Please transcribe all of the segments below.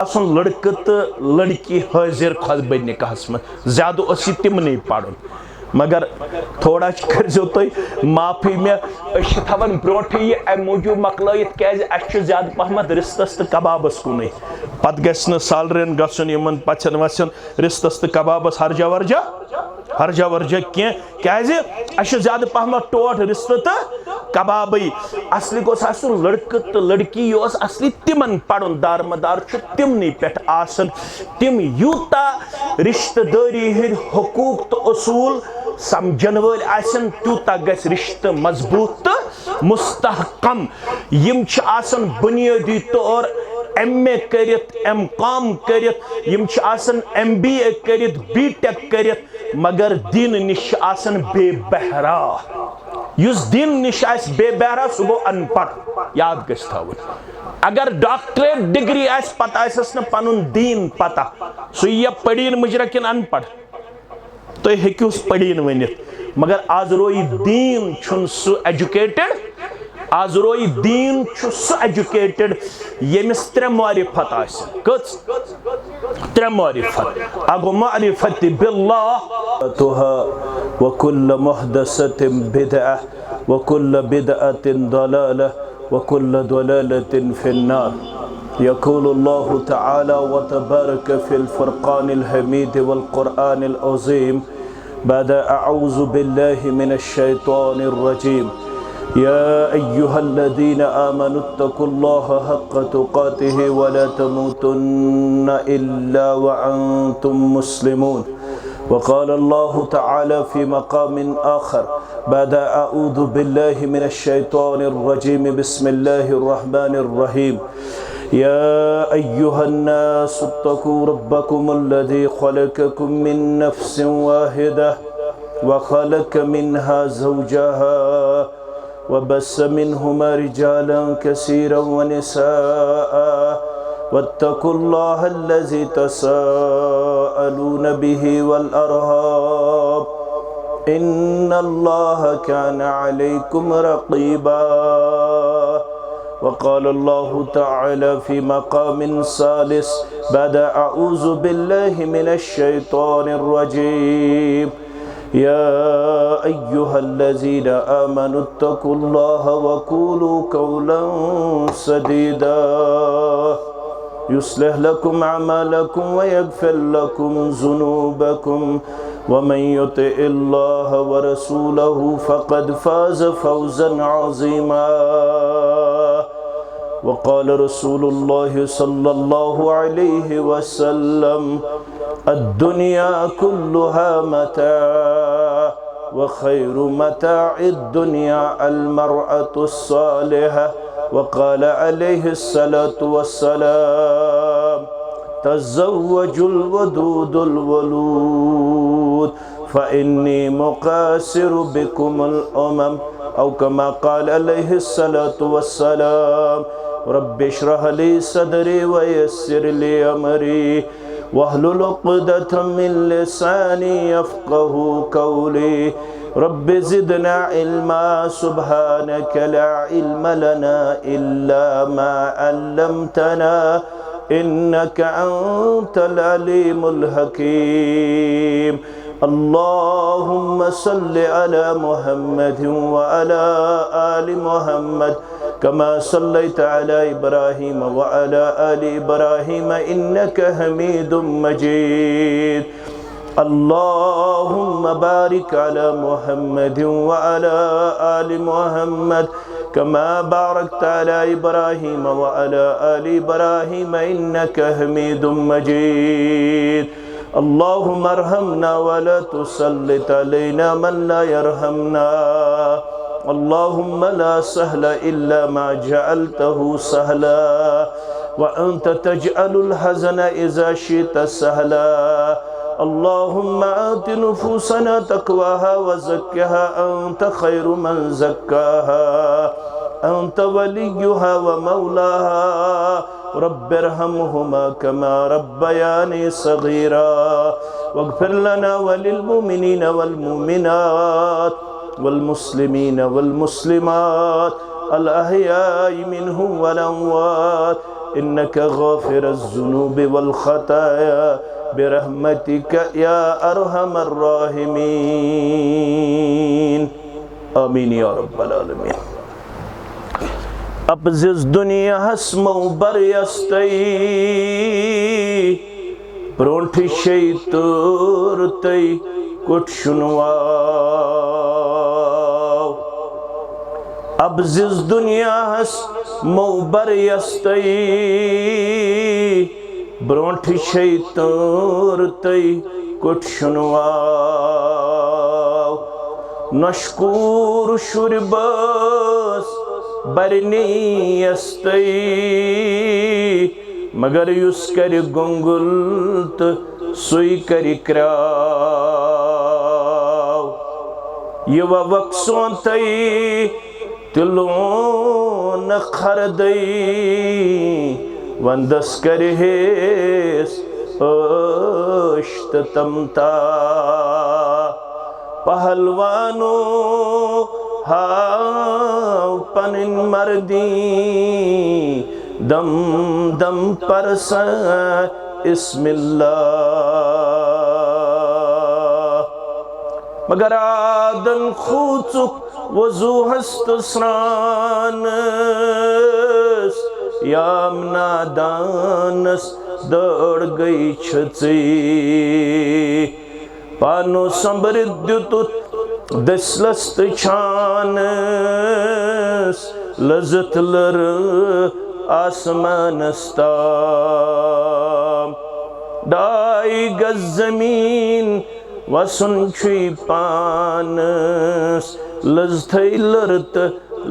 आसन लड़के तो लड़की हाजिर खुतबे निकाहस में ज्यादा तिमन पढ़ मगर थोड़ा करो तुम माफी मे थवान ब्रोट यह अम मूजूब मकलत क्या ज्यादा पहमत रिश्तस तो कबाबस कुन पत गि सालरन गन पचन वचन रिश्तस तो कबाबस हर्जा वर्जा क्या ज्यादा पहमत टोट रिश्त तो कबाबी असली गोस लड़के तो लड़की यह असली तिमन पढ़ दारमदार तिमन पे तिम यूता रिश्तेदारी हंद हकूक तो असूल समझन वल तूता गस रिश्ते मजबूत तो मुस्तहकम यम बुनियादी तौर MA करित MCOM करित यम MBA करित BTech करित मगर दिन निश बेबहरा युस दिन निश बेबहरा सह गो अनपढ़ याद गस थवन अगर डॉक्टरेट डिग्री पता न पनुन दीन पता सह यह पढ़ीन मुजरा किन अनपढ़ तुम हेक्यूस पढ़ीन वनित मगर आज रोई दीन छुन सह एजुकेटेड आज रोई दीन छु सह एजुकेटेड यमिस त्रे मारिफत कच त्रे मारिफत अगो मारिफत बिल्लाह तुहा वकुल्ल मुहदसतिन बिदअह वकुल्ल बिदअतिन दलालह वकुल्ल दलालतिन फिन्नार يقول الله تعالى وتبارك في الفرقان الحميد والقرآن العظيم بعد أعوذ بالله من الشيطان الرجيم يا أيها الذين آمنوا اتقوا الله حق تقاته ولا تموتن إلا وأنتم مسلمون وقال الله تعالى في مقام آخر بعد أعوذ بالله من الشيطان الرجيم بسم الله الرحمن الرحيم يا أيها الناس اتقوا ربكم الذي خلقكم من نفس واحدة وخلق منها زوجها وبث منهما رجالا كثيرا ونساء واتقوا الله الذي تساءلون به والأرحام إن الله كان عليكم رقيبا وقال الله تعالى في مقام ثالث بعد أعوذ بالله من الشيطان الرجيم يا أيها الذين آمنوا اتقوا الله وقولوا قولا سديدا يصلح لكم أعمالكم ويغفر لكم ذنوبكم ومن يطع الله ورسوله فقد فاز فوزا عظيما وقال رسول الله صلى الله عليه وسلم الدنيا كلها متاع وخير متاع الدنيا المرأة الصالحة وقال عليه الصلاة والسلام تزوجوا الودود الولود فإني مقاسر بكم الأمم أو كما قال عليه الصلاة والسلام رب اشرح لي صدري ويسر لي أمري واحلل عقدة من لساني يفقه قولي رب زدنا علما سبحانك لا علم لنا إلا ما علمتنا إنك أنت العليم الحكيم اللهم صل على محمد وعلى آل محمد كما صليت على إبراهيم وعلى آل إبراهيم إنك حميد مجيد اللهم بارك على محمد وعلى آل محمد كما باركت على إبراهيم وعلى آل إبراهيم إنك حميد مجيد اللهم ارحمنا ولا تسلط علينا من لا يرحمنا اللهم لا سهل إلا ما جعلته سهلا وأنت تجعل الحزن إذا شئت سهلا اللهم آت نفوسنا تقواها وزكها أنت خير من زكاها أنت وليها ومولاها رب ارحمهما كما ربياني صغيرا واغفر لنا وللمؤمنين والمؤمنات والمسلمين والمسلمات الأحياء منهم والأموات इन्नका गाफिरुज़्ज़ुनूबि वल ख़ताया बिरहमतिका या अरहमर राहिमीन। आमीन या रब्बल आलमीन। अब जिस दुनिया हस्मो बरयस्तई ब्रोंठ शैतूर तई कुछ शुनवाव। अब जिस दुनिया हस्मो बरयस्तई ब्रोंठ शैतूर तई कुछ शुनवाव। नशकूर शुरबस बरनीयस्तई मगर युस कर गुंगुल तो सुई कर क्राव। यव वक्सों तई तिलों न खरदई वंदस कर हेस अश्त तमता। पहलवानो हाव पनिन मर्दी दम दम परसा इस्मिल्लाह। मगर आदन खूचुक वजू हस्त स्रानस यामना दानस दौड़ गई छची। पानो समृद्युत दसलस्त छानस लज़त लर आसमानस्ताम। डाई गज जमीन वसुन छुई पानस लज़थई लरत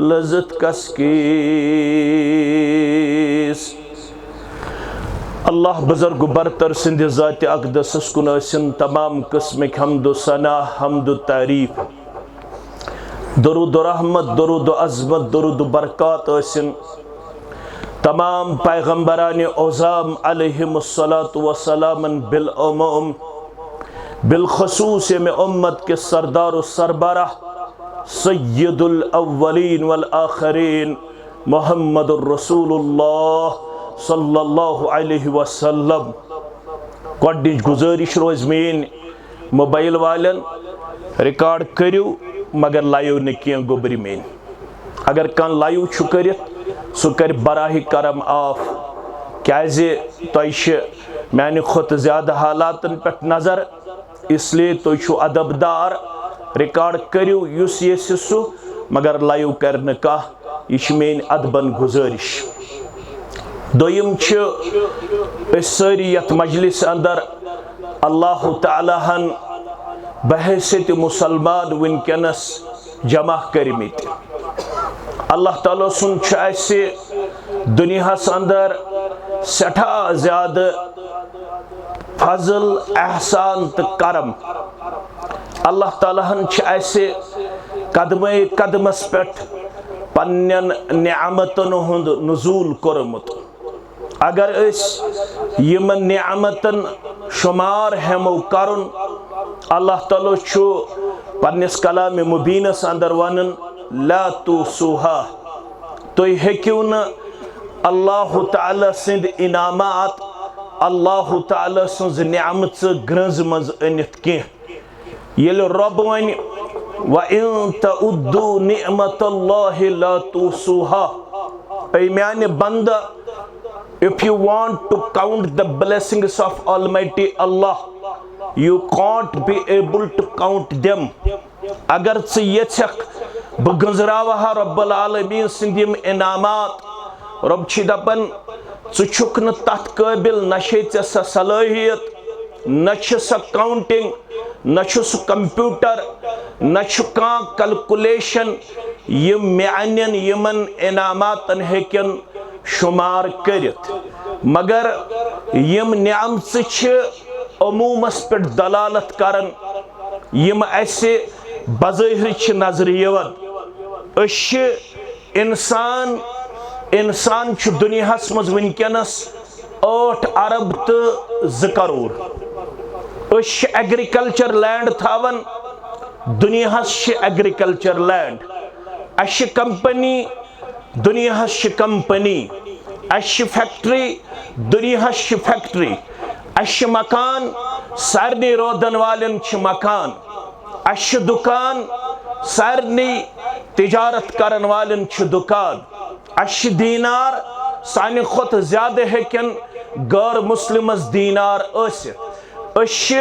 लज़त कसकीस। अल्लाह बुजुर्ग बरतर सिंध ज़ात अक़दस कुन ٲसिन तमाम किस्मिक हम्दो सना हम्दो तारीफ दरूद रहमत दरूद अज़मत दरूद बरक़ात ٲसिन तमाम पैगम्बरान औज़ाम अलैहिमुस्सलातु वस्सलामन बिलअमूम बिलख़ुसूस में उम्मत के सरदार व सरबराह सय्यदुल अव्वलीन वल आखिरीन मुहम्मदुर रसूलुल्लाह सल्लल्लाहु अलैहि वसल्लम। गोडनिच गुजारिश रोज मेन मोबाइल वालन रिकॉर्ड करियो मगर लाइव न किया गोबरी मेन। अगर कान लाइव छु करित सु कर बराही करम आफ क्याजे तोश मैंने खुद ज्यादा हालातन पे नजर इसलिए तो छु अदबदार रिकॉर्ड करियो युस सु मगर लाइव कर का यह मेन अदबन गुजारिश। दोयम सारी यथ मजलिस अंदर अल्लाह ताला हन बहैसियत मुसलमान वनकनस जमा करमित। अल्लाह ताला सुन दुनिया अंदर सठा ज्यादा फजल एहसान तो करम। अल्लाह ताला हन कदमे कदमस पे पन्न नियामतन हुंद नुज़ूल कोरमुत। अगर यमन नियामतन शुमार हेमो करुन अल्लाह ताला छु पन्निस कलाम मुबीनस अंदर वनन ला तुसूहा। तो हेकियो न अल्लाह ताला सिंद इनामात अल्लाह ताला सज नियामत ग्रंज मज अनित कह। येल रब वन व इन तउद्दू निअमतल्लाहि ला तुसूहा। ऐ म्याने बंदा, if you want to count the blessings of Almighty Allah, you can't be able to count them. अगर चे यचक बगंजरावहा रब्बुल आलमीन सिंदिम इनामात रब छी दपन चे छुक न तथ काबिल न छे चे सलाहियत न छ स काउंटिंग न छ स कंप्यूटर न छ का कैलकुलेशन यम म्यानन यमन इनामातन हेकन शुमार करित। मगर यम नियामत अमूमस पे दलालत करन यम ऐसे बज़ाहिर नजर यवन। इंसान दुनिया मज वनकनस 8 अरब तो 2 करोड़। एग्रीकल्चर लैंड थावन दुनिया एग्रीकल्चर लैंड। कंपनी दुनिया कंपनी अश फैक्ट्री दुनिया फैक्ट्री, अश मकान सारनी रोदन वालन मकान, अश दुकान सारनी तिजारत करन वालन दुकान, अश दीनार सानि खुत ज्यादा हेकन गैर मुस्लिमस दीनार असित, अश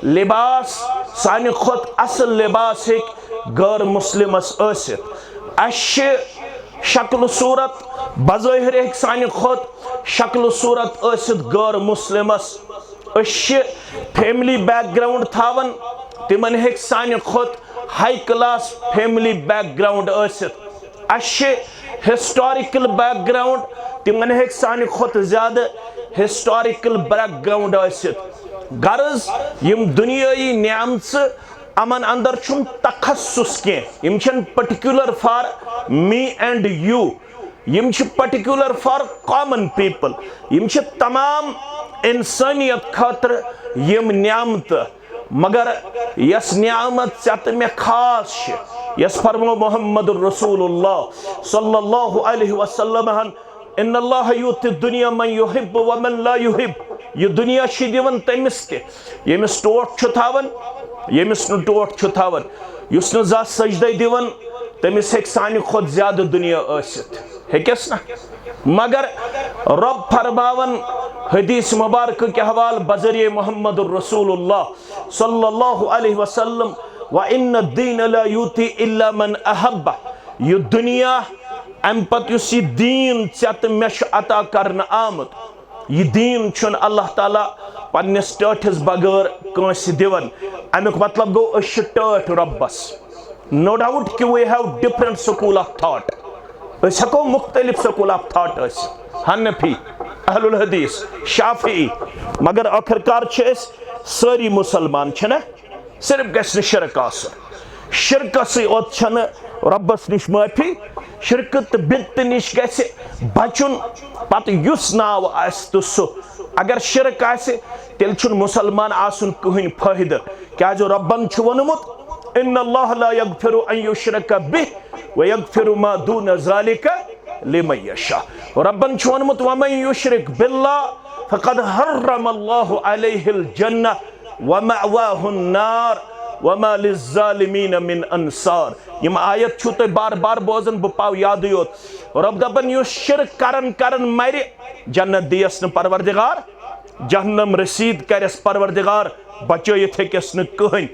लिबास सानि खुत असल लिबास हेक गैर मुस्लिमस असित, अश शक्ल सूरत बज़ाहिर हेक सानि खुत शक्ल सूरत असित गैर मुस्लिमस, अश फैमिली बैकग्राउंड थावन तिमन हेक सानि खुत हाई क्लास फैमिली बैकग्राउंड असित, अश हिस्टोरिकल बैकग्राउंड तिमन हेक सानि खुत ज्यादा हिस्टोरिकल बैकग्राउंड असित। गर्ज यम दुनियाई नियामत अमन अंदर छुन तखस्सुस के, यम छन particular for me and you, यम छ पर्टिकुलर फॉर कॉमन पीपल, यम छ तमाम इंसानियत खातर यम नियामत, मगर यस नियामत चत में खास यस फरमो मोहम्मद रसूलुल्लाह सल्लल्लाहु अलैहि वसल्लम इन्नल्लाह युति दुनिया मन युहिब व मन ला युहिब, ये दुनिया छ दिवन तमिस ते यमिस टोट छ थावन यमिस न टोट छ थावन, युस न जा सजदे दिवन तमिस हेक सानि खुद ज्यादा दुनिया असित हेकस ना, मगर रब फरमावन हदीस मुबारक के हवाल बजरिए मोहम्मद रसूलुल्लाह सल्लल्लाहु अलैहि वसल्लम व इन्न दीन ला युति इल्ला मन अहब्बा, ये दुनिया अम पत युस ये दीन चत मेश अता करन आमत, ये दीन छुन अल्लाह ताला पन्निस टठिस बगैर कंस दिवन, अमुक मतलब गो अश टठ रब्बस। नो डाउट कि we have different school of thought, अस हको मुख्तलिफ स्कूल ऑफ थॉट अस, हनफी अहलुल हदीस शाफी, मगर आखिरकार छ सारी मुसलमान छना, सिर्फ गस शिरक आसन, शिरक से ओत छन रब्बस निश माफी, शिरक तो बिदत निश गस बचुन, पत युस नाव आस तो सो, अगर शिरक आसे तेल छुन मुसलमान आसन कहिन फायदा, क्या जो रब्बन छ वनुमुत इन्नल्लाह ला यगफिरु अन युश्रक बिह व यगफिरु मा दून ज़ालिका लिमन यशा, रब्बन छ वनुमुत व मन युश्रिक बिल्लाह फक़द हर्रमल्लाहु अलैहिल जन्नह व मअवाहुन नार व मा लिज़्ज़ालिमीन मिन अंसार। यम आयत छु तो बार बार बोजन ब पाव याद योत, रब दपन युस शिरक करन मरि जन्नत दियस न परवरदिगार, जहन्नम रसीद करस परवरदिगार, बचयित हेकस न कहन,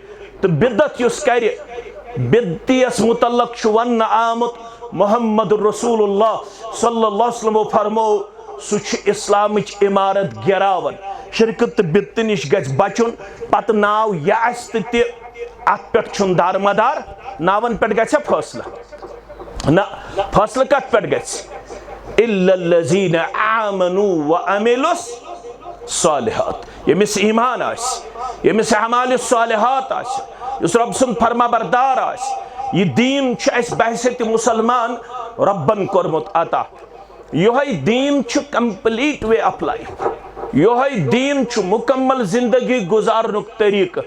तो बिदत युस कर बिदतियस मुतल्लक छु वन आमत मोहम्मद रसूलुल्लाह सल्लल्लाहु अलैहि वसल्लम फरमो सुच इस्लामिच इमारत गिरावन, शिरकत बिदत निश गछ बचुन, पत नाव यस ते अत पे छुन दारमदार, नावन पे गछ फैसला ना, फैसला कत पे गछ इल्लल्लज़ीना आमनु व अमिलुस सालिहात, यमिस ईमान आस, यमिस अमाल सालिहात आस, युस रब सुन फरमा बरदार आस, ये दीन छ अस बहसत मुसलमान रब्बन कोरमुत अता, योहै दीन छ कंप्लीट वे ऑफ लाइफ, योहै दीन छ मुकम्मल जिंदगी गुजारनुक तरीक,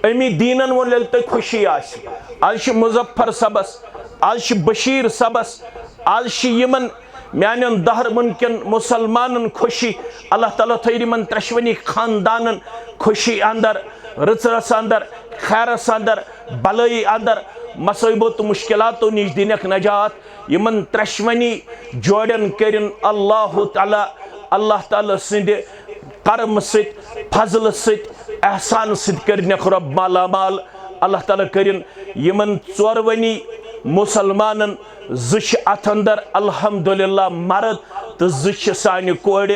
अमी दीनन वोल तो खुशी आस, आज मुजफ्फर सबस, आज बशीर सबस, आज यमन म्यान दहर मुनकिन मुसलमान खुशी, अल्लाह ताला थयरिमन त्रशवनी खानदान खुशी अंदर, रस अंदर, खैरस अंदर, बलई अंदर, मसइबो तो मुश्किलातो निश दिनक नजात, यमन त्रशवनी जोड़न करिन अल्लाह ताला सिंद करम सित फजल सित एहसान सित करनक रब माला माल, अल्लाह ताला करिन यमन चोरवनी मुसलमानन ज़ अथ अंदर अल्हम्दुलिल्लाह मर्द तो ज़ सानि कोड़,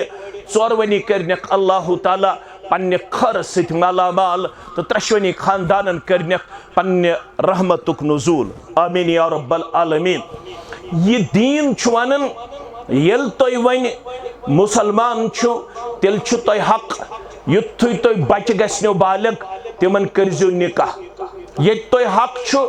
चोरवनी करनक अल्लाह ताला पन्ने खर सित माला माल, तो त्रशवनी खानदानन करनक पन्ने रहमतुक नुज़ूल, आमीन या रब्बल आलमीन। ये दीन छु वनन यल तोय वन मुसलमान छु तेल छु तोय हक, युथुय तोय बच गस्नो बालिग तिमन करजो निकाह, ये तोय हक छु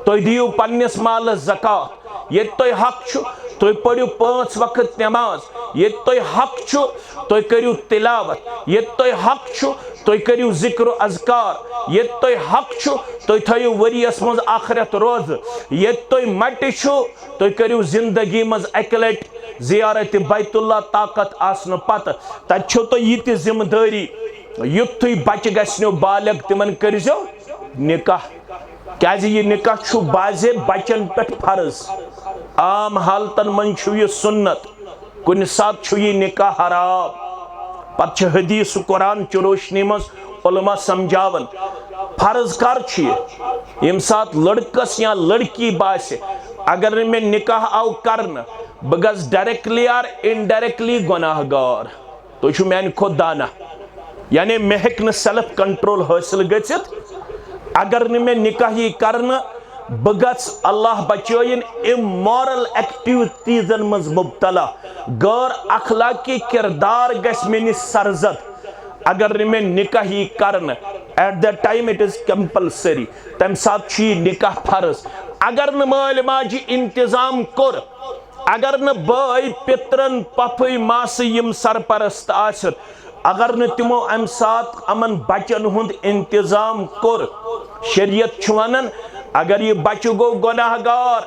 तोय दियो पन्निस माल ज़कात, ये तोय हक छु तोय पढ़ियो 5 वक्त नमाज, ये तोय हक छु तोय करियो तिलावत, ये तोय हक छु तुम करियो जिक्र अज़कार ये तुम हक छु तुम थयो वरियस मज आखिरत रोज ये तुम मट छु तुम करियो जिंदगी मज एक लट जियारत बैतुल्लाह ताकत आसन पत तु तो ये जिम्मेदारी युथु बच गो बालग तिमन करजो निकाह क्या ये निकाह छु बाजे बचन पे फर्ज आम हालतन मन छु ये सुन्नत कुन सात छु ये निकाह हराम पत हदीस कुरान च रोशनी मज उलमा समझावन फर्ज कर यम सात लड़कस या लड़की बासे अगर मे निकाह आव करन बह गस डायरेक्टली और इनडायरेक्टली गुनाहगार तो मान खुद दाना यानी मे हेक न सेल्फ कंट्रोल हासिल गचित अगर मे निकाह यी करन बह गस अल्लाह बचोइन इमोरल एक्टिविटीजन मज मुब्तला गैर अखलाकी किरदार गस मेनि सरजद अगर मे निकाह यी करन at the time it is compulsory तम साथ निकाह फर्ज अगर न माल माजी इंतजाम कोर अगर न बाई पित्रन पफई मास यम सरपरस्त आसन अगर न तिमो अम साथ अमन बचन हुंद इंतजाम कोर शरीयत छु वनन अगर ये बच्चो गो गुनाहगार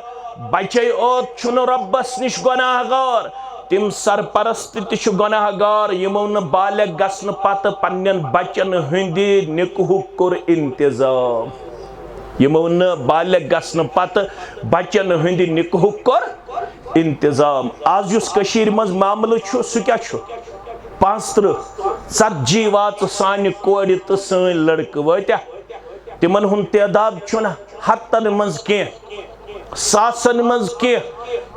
बच्चे ओत छुनो रब्बस निश गुनाहगार तिम सरपरस्त ति गुनाहगार यमो न बालग गसन पत पन्नन बच्चन हुंदी निकाह कोर इंतजाम यमो न बालग गसन पत बच्चन हुंदी निकाह कोर इंतजाम आज युस कशीर मज मामल छु सु क्या छु 50-40 वात सान कोड़ तो सन लड़क वात्या तिमन हुन तादाद छुना हतन मज के सासन मज के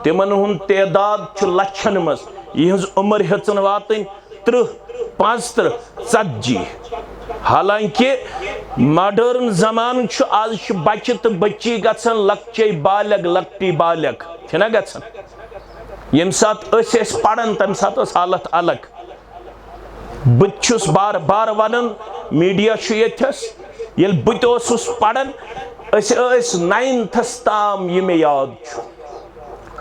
तिमन हुन तादाद छु लक्षन मज यहज उम्र हेचन वातन 30-50-40 हालांकि मॉडर्न जमान छु आज छु बच्चे तो बच्ची गसन लक्चे बालग लक्टी बालग छना गसन यम साथ अस पढ़न तम साथ हालत अलग बुछुस बार बार वनन मीडिया छु यथस यल बुतोसुस पढ़न अस 9th ताम ये मे याद छु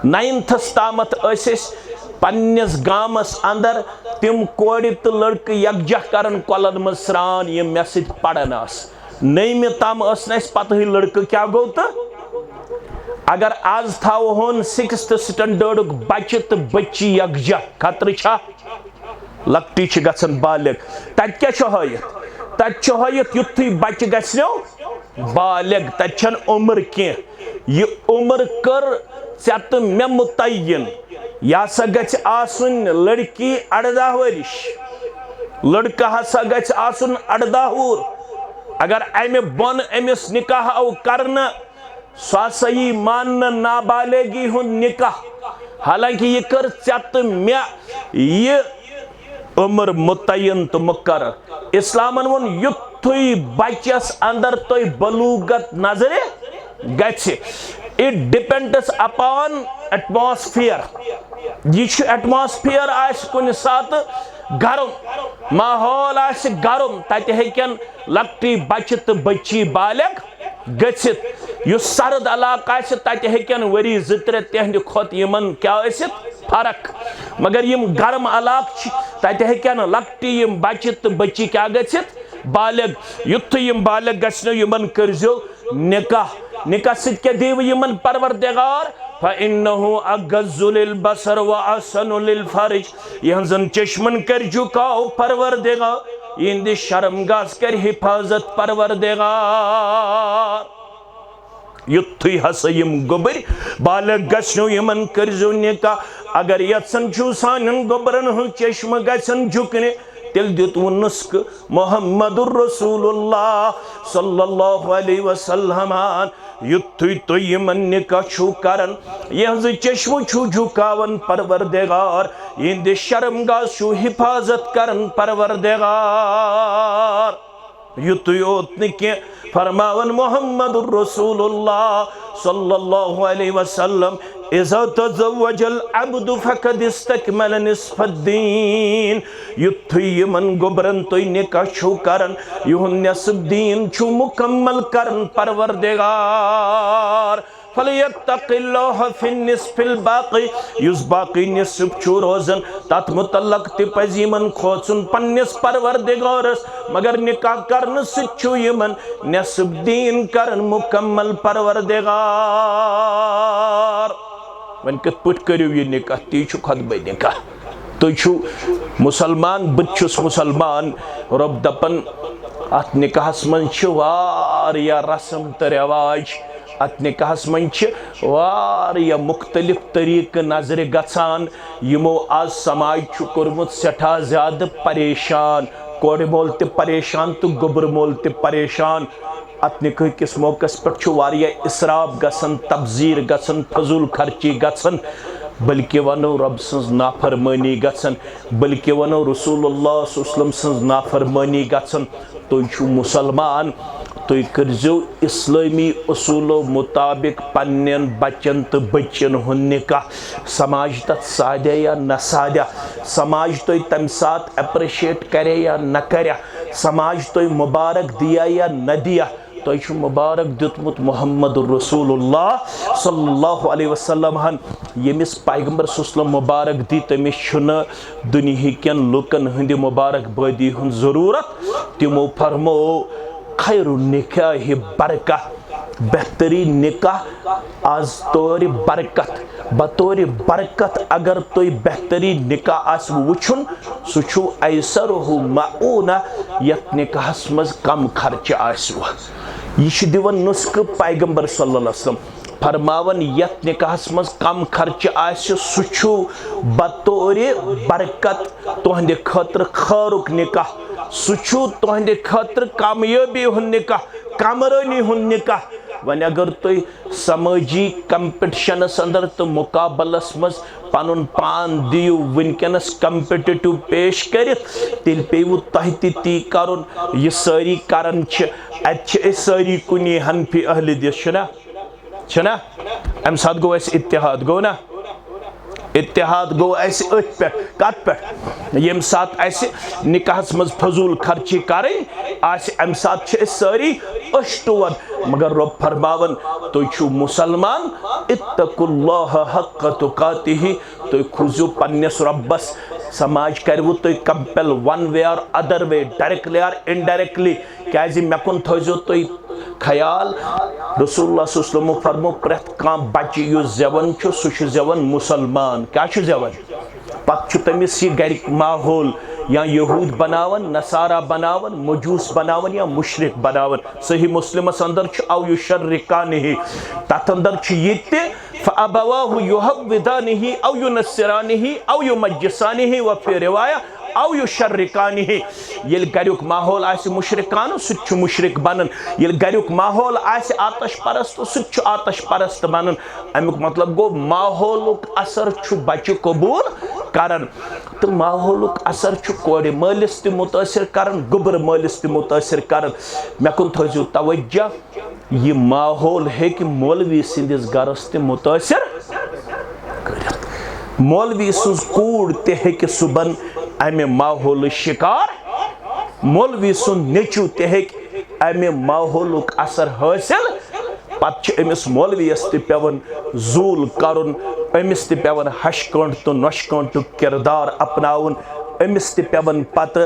9th तामत अस पन्नस गामस अंदर तिम कोड़ तो लड़क यकजा करन कलन मज स्रान ये मे सत पढ़न आस 9 ताम पत लड़क क्या गो तो अगर आज थाव होन 6th स्टैंडर्ड बच्चे तो बच्ची यकजा खतर छा लक्टी गसन बालग तत क्या हयत युथु बच्चे गो बालग तन उम्र के ये उम्र कर ऐ तो मे मुतयन यह हसा गछ आसुन लड़की 18 वरिश लड़का हसा गछ आसुन 18 वुर अगर अमे बन अमिस निकाह आव करना सह सही मान नाबालिगी हुंद निकाह हालांकि ये कर ऐ तो मे ये उम्र मुतयन तो मुकर्रर इस्लामन वोन युथु बच्चस अंदर तो बलूगत नजर गछ इट डिपेंड्स अपॉन एटमॉस्फेयर ये एटमॉस्फेयर आस कुन सात गरम माहौल आस गरम तत हेकन लक्टी बच्चे तो बच्ची बालग गच्छित यु सर्द इलाका तत हेकन वरी 2-3 तिहंद खोत यमन क्या फर्क मगर यम गर्म इलाक तत हेकन लक्टी यम बच्चे तो बच्ची क्या गच्छित बालग युथु यम बालग गछनो यमन करजो निकाह निकाह सत क्या देव यमन परवरदिगार फइन्नहु अगज़्ज़ु लिलबसर व अहसनु लिलफर्ज यहजन चश्मन कर झुकाओ परवरदिगार इंद शर्मगाह कर हिफाजत परवरदिगार युथु हस यम गोबर बालग गछनो यमन करजो निकाह अगर यसन छु सानन गोबरन हु चश्म गछन झुकने तिल दित वो नुस्क मोहम्मदुर रसूलुल्लाह सल्लल्लाहु अलैहि वसल्लम युथु तो यमन निकाह छु करन यह चश्म छु झुकावन परवरदिगार इंद शर्मगाह छु हिफाजत करन परवरदिगार युथु योत के फरमावन मोहम्मदुर रसूलुल्लाह सल्लल्लाहु अलैहि वसल्लम इज़ा तज़व्वजल अब्दु फ़क़द इस्तकमल निस्फ़द्दीन युथु यमन गोबरन तो निकाह छु करन युहन निस्फ़ दीन छु मुकम्मल करन परवरदिगार फलियत्तक़िल्लाह फ़िन्निस्फ़िल बाक़ी युस बाक़ी निस्फ़ छु रोज़न तत मुतल्लक़ ते पज़ यमन खोचुन पन्निस परवरदिगारस मगर निकाह करन सिछु यमन नेसब दीन करन मुकम्मल परवरदिगार। वन कत पट करियो ये निकाह ती छु खतबे निकाह तो छु मुसलमान बच्चुस मुसलमान रब दपन अत निकाहस मन छु वारिया रस्म त रिवाज अत निकाहस मन छु वारिया मुख्तलिफ तरीक नजर गसान यमो आज समाज छु कोरमुत सेठा ज्यादा परेशान कोड़ मोल ते परेशान तो गोबर मोल ते परेशान अत निकाह किस मौकस पर छु वारिया इसराफ गसन तब्जीर गसन फजूल खर्ची गसन बल्कि वनो रब सन्स नाफरमानी गसन बल्कि वनो रसूलुल्लाह सल्लल्लाहु सन्स नाफरमानी गसन तो छु मुसलमान तो करजो इस्लामी उसूलों मुताबिक पन्नन बच्चन तो बच्चन हुन निकाह समाज तथ सादे या न सादा समाज तो तम साथ एप्रिशिएट करे या न करे समाज तो मुबारक दिया या न दिया तो मुबारक दुतमुत मोहम्मद रसूलुल्लाह सल्लल्लाहु अलैहि वसल्लम हन यमिस पैगंबर सल्लल्लाहु मुबारक दी तमिस छुना दुनिया लुकन हंद मुबारक बदी हुन जरूरत तिमो फरमो खैरु निकाह बरकत बेहतरीन निकाह आज तौर बरकत बतौर बरकत अगर तो बेहतरीन निकाह आस वुछुन सुछु ऐसरहु मऊना यत निकाहस मज कम खर्च आसु यह दिवन नुस्ख पैगंबर सल्लल्लाहु अलैहि वसल्लम फरमावन यत निकाहस मज कम खर्च आसु सुछु बतौर बरकत तुहंदे खतर खैरुक निकाह सुछु तुहंदे खतर कामयाबी हुन निकाह कामरानी हुन निकाह वन अगर तुम समाजी कंपिटिशनस अंदर तो मुकाबलस मज पनुन पान दियो वनकनस कंपिटिटिव पेश करित तेल पेवु तह ती करुन यह सारी करन सारी कुनी हनफी अहल दिस छना अम साथ गो इत्तिहाद गो ना इत्तिहाद गो पे कत पे यम साथ निकाहस मज फजूल खर्ची करें अम साथ सारी अश्तुवन मगर रब फरमावन तो छु मुसलमान इत्तकुल्लाह हक्क तुकातिही तो खुजु पन्नस रब्बस समाज करवु तो कंपेल वन वे और अदर वे डायरेक्टली और इनडायरेक्टली क्या मेकुन थो तो ख्याल रसूलुल्लाह सल्लल्लाहु अलैहि वसल्लम फरमो प्रत कां बच्चे यो जवन छु सु जवन मुसलमान क्या छु जवन पत तमिस यह गरिक माहौल या यहूद बनावन नसारा बनावन मजूस बनावन या मुशरिक बनावन सही मुस्लिम अंदर औ युशर्रिकानिही तथ अंदर ये फअबवाहु युहव्विदानिही औ युनस्सिरानिही औ युमज्जिसानिही व फी रिवाया औ युशर्रिकानिही येल गरिक माहौल आसि मुशरिकान सु मुशरिक बनन येल गरिक माहौल आसि आतश परस्त सु आतश परस्त बनन अमुक मतलब गो माहौलुक असर छु बच्चे कबूल करन तो माहौलुक असर छु कोड़े मालिस ते मुतासिर करन गुबर मालिस ते मुतासिर करन मेकुन थो तवज्जो यह माहौल है कि मौलवी सिंदिस गरस ते मुतासिर करित मौलवी सुज कूड़ ते है कि सुबन अमे माहौल शिकार मौलवी सुन नेचू ते है अमे माहौलुक असर हासिल पत अमिस मौलवीस ते पेवन जूल करुन अमिस ते पेवन हशकंट तो नशकंट किरदार अपनाउन अमिस ते पेवन पत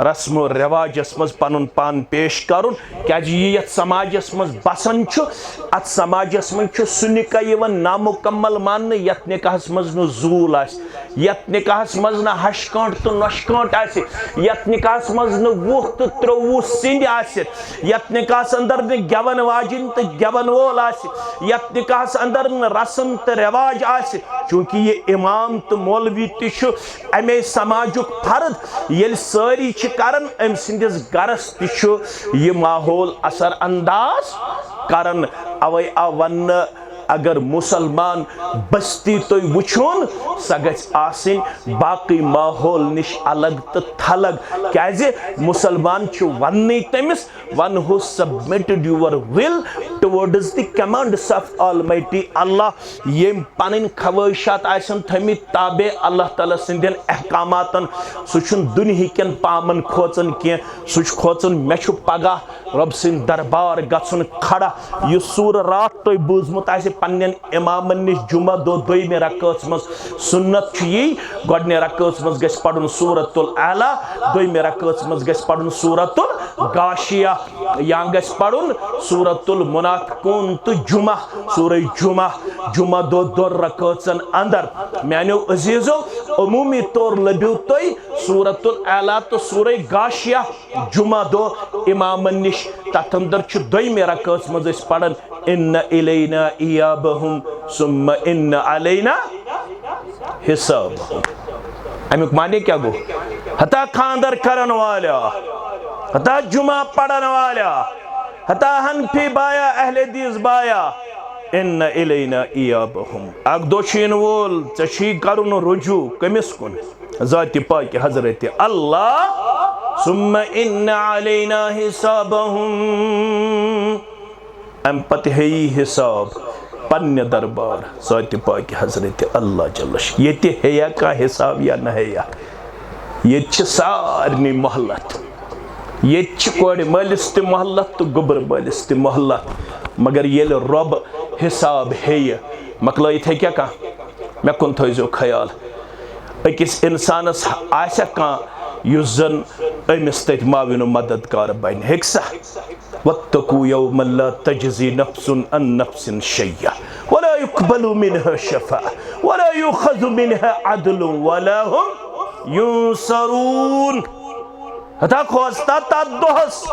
रस्मो रिवाजस मज पनुन पान पेश करुन क्या ये समाजस मज बसन अत समाजस मज सु निकाह यवन नामुकम्मल मान यत निकाहस मज न जूल आस यत निकाहस मज न हशकंट तो नशकंट आस यत निकाहस मज न 20 तो 23 सिंध आस यत निकाहस अंदर न गवन वाजिन तो गवन वोल आस यत निकाहस अंदर न रस्म तो रिवाज आस चूंकि ये इमाम तो मौलवी तु अमे समाजुक फर्द ये सारी करन अम सिंदिस गरस तु यह माहौल असर अंदाज करन अवै आव वन अगर मुसलमान बस्ती तो वुछुन स गसिन बाकी माहौल निश अलग तो थलग क्या मुसलमान वन तमिस one who submitted your will towards the commands of almighty Allah ये पन ख्वाहिशात आसन थमित ताबे अल्लाह ताला सिंदन अहकामातन सुन दुनिहिकन पामन खोचन के खोचन मे पगह रब सिंद दरबार गसन खड़ा यह सूर रात तो बूजमुत पन्नन इमामन निश जुमा दो दोइमे रकात मज सुन्नत यी गडने रकात मज गस पढ़न सूरतुल आला दोइमे रकात मज गस पढ़न सूरतुल गाशिया या गस पढ़न सूरतुल मुनाफिकून तो जुमा सूरह जुमा दो दो रकातन अंदर मानो अजीजो अमूमी तौर लबियो तोय सूरतुल आला तो सूरह गाशिया जुमा दो इमामन निश तथ अंदर छु दोइमे रकात मज पढ़न इन्ना इलैना इयाबहुम सुम्मा इन्ना अलैना हिसाबहुम। अमुक माने क्या गो हता खानदर करन वाला हता जुमा पढ़न वाला हता हनफी बाया अहले हदीस बाया इन्ना इलैना इयाबहुम अग दोशीन वोल चशी करुन रुजू कमिस कुन जाति पाक हजरत अल्लाह सुम्मा इन्ना अलैना हिसाबहुम अम पत है हिसाब पन्ने दरबार जाति पाक हजरत अल्लाह जल्लश ये है या का हिसाब या न है या ये सारनी मोहल्लत ये कोड़ मलिस त मोहल्लत तो गुबर मलिस त मोहल्लत मगर ये रब हिसाब है मकल थे क्या कह मे कुन थो ख्याल अकिस इंसानस आशा कह युस जन अमिस तथ माविन मददगार बन हेक्सा वत्तकू यौमन ला तजज़ी नफ्सुन अन नफ्सिन शय्या वला युक़बलु मिनहा शफ़ा वला युख़ज़ु मिनहा अदलुन वला हुम युंसरून। हता खोस्ता ता दोहस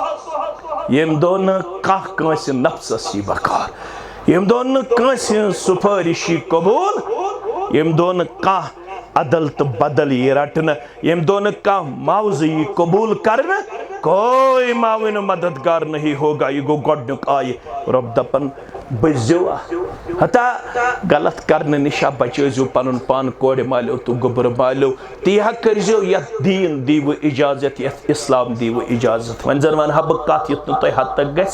यम दोन कह कंस नफ्सस बकार यम दोन कंस सुफारिशी कबूल यम दोन कह अदल तो बदल ये रटन यम दोन का मावजी कबूल करना कोई माविन मददगार नहीं होगा ये गो गडनुक आय रब दपन बजवा हता गलत करने निशा बचो पन पान कोड़ मालो तो गुबर मालो तिहा करजो यथ दीन दीव इजाजत यथ इस्लाम दीव इजाजत वन जन वन हब कत युत तो हद तक गस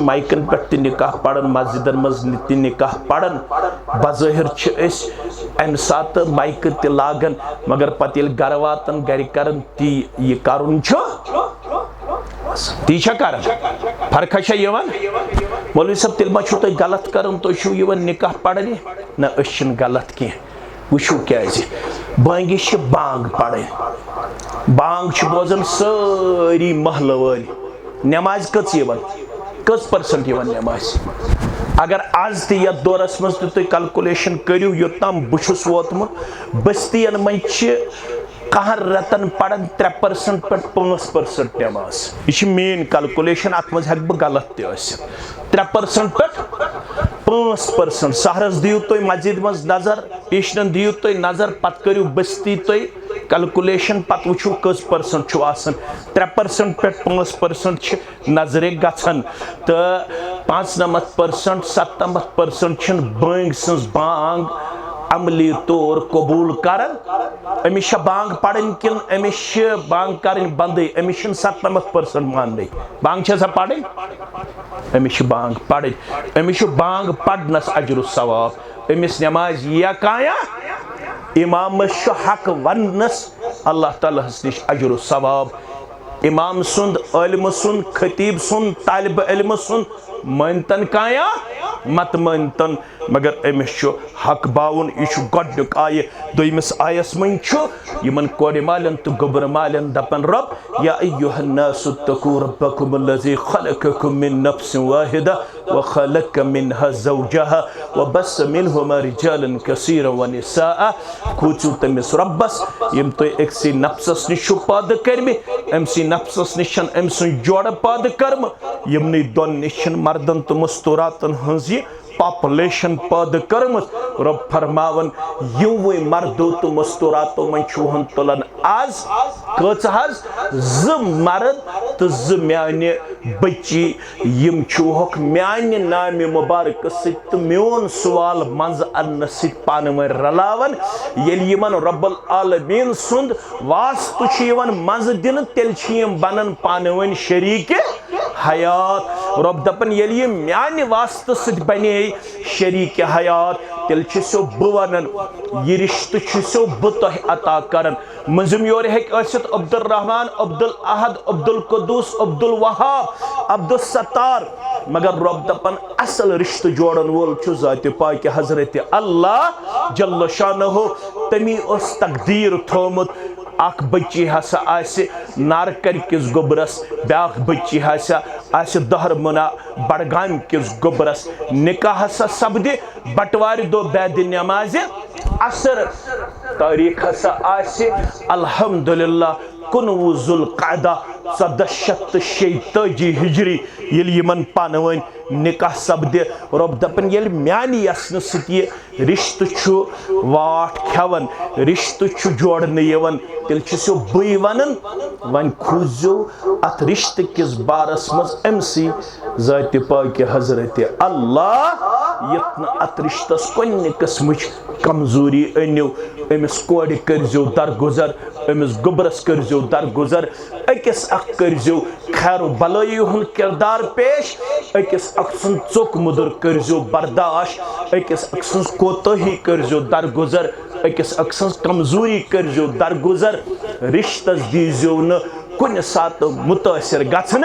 माइकन पे निकाह पढ़न मस्जिदन मज निकाह पढ़न बज़ाहिर अम सात माइक त लागन मगर पत गर वातन गर करन ती ये करुन ती कर फर्क मौलवी सब तिल मा तुम गलत कर तुम निकाह पढ़ने ना गलत कह वो क्या बांगी बांग पढ़ बांग बोजान सारी महल वाल नमाज कस परसेंट नमाज अगर आज ते दौरस मज तुम कैलकुलेशन करू योताम बहुत वोतमुत बस्तियन मज कहन रतन पढ़न 3% पे 5% नमाज यह मेन कैलकुलेशन अत मज हेक बह गलत त 3% पे 5% सहरस दियो तुम मस्जिद मज नजर पेशन दियो तुम नजर पत करू बस्ती तुम कैलकुलेशन पत वो कस परसेंट 3% पे 5% नजरे गन तो 95% 97% बांग सज बांग अमली तौर कबूल कर अमिश बांग पढ़न किन अमिश बांग कर बंद अमिश 97% मान बांग पढ़ अमिश बांग पढ़ अमिश बांग पढ़नस अजर सवाब अमिस नमाज या काया इमाम हक वनस अल्लाह ताला निश अजर सवाब इमाम सुंद इल्म सुंद खतीब सुंद तालिब इल्म सुंद मनतन काया मत मनतन मगर अमिस हक बावन यह गडनुक आय दोमिस आयस मन यमन कोड़ मालन तो गोबर मालन दपन रब या अय्युहन्नासु तकू रब्बकुम अल्लज़ी खलक़कुम मिन नफ्सिन वाहिदा व खलक़ मिनहा ज़ौजहा व बस्स मिनहुमा रिजालन कसीरन व निसाअ खूचु तमिस रब्बस यम तो एक्सी नफ्सस निश पाद करमे अमसी नफ्सस निशन अमसुन जोड़ पाद कर्म यमनि दोन निशन मर्दन तो मस्तूरातन हंज पॉपुलेशन पद कर्म रब फरमावन युवे मर्दो तो मस्तूरातो मन छुहन तुलन आज कच ज मर्द तो ज म्याने बच्ची यम छुहक म्याने नाम मुबारक सत म्योन सवाल मंज अन्न सत पान में रलावन येल यमन रब्बुल आलमीन सुंद वास्तु छीवन मंज दिन तेल छीम बनन पानवन शरीक हयात रब दपन ये म्यान वास्त सत बने शरीक हयात तेल सो बवन यह रिश्त सो बह अता कर मजम योर हेक अब्दुल रहमान अब्दुल अहद अब्दुल कदूस अब्दुल वहाब अब्दुल सत्तार मगर रब दपन असल रिश्त जोड़न वोल छु ज़ात पाक हजरत अल्लाह जल्ल शानहु तमी उस तकदीर थोमुत अख बच्ची हसा आसे नारकर किस गोबरस ब्याख बच्ची हसा आसे दहरमुना बड़गाम किस गोबरस निकाह हसा सब्दे बटवार दो बैद नमाज असर तारीख हसा आसे अल्हम्दुलिल्लाह कुनवु ज़ुल्क़अदा 1486 हिजरी ये यमन पानवन निकाह सब्दे रब दपन ये म्यानी यसन सती रिश्त छु वाट खेवन रिश्त छु जोड़न यवन तिल छो बई वनन वन खूजो अत रिश्त किस बारस मज एमसी ज़ात पाक हजरत अल्लाह यत्न अत रिश्तस कुन किस्मच कमजोरी अनियो अमिस कोड़ करजो दरगुजर अमिस गुबरस करजो दरगुजर अकिस अख करजो खैर भलाई हुंद किरदार पेश अकिस अख सुन चोक मुदर करजो बर्दाश्त अकिस अख सुन कोताही करजो दरगुजर अकिस अख सुन कमजोरी करजो दरगुजर रिश्तस दीजो न कुन सात मुतासिर गसन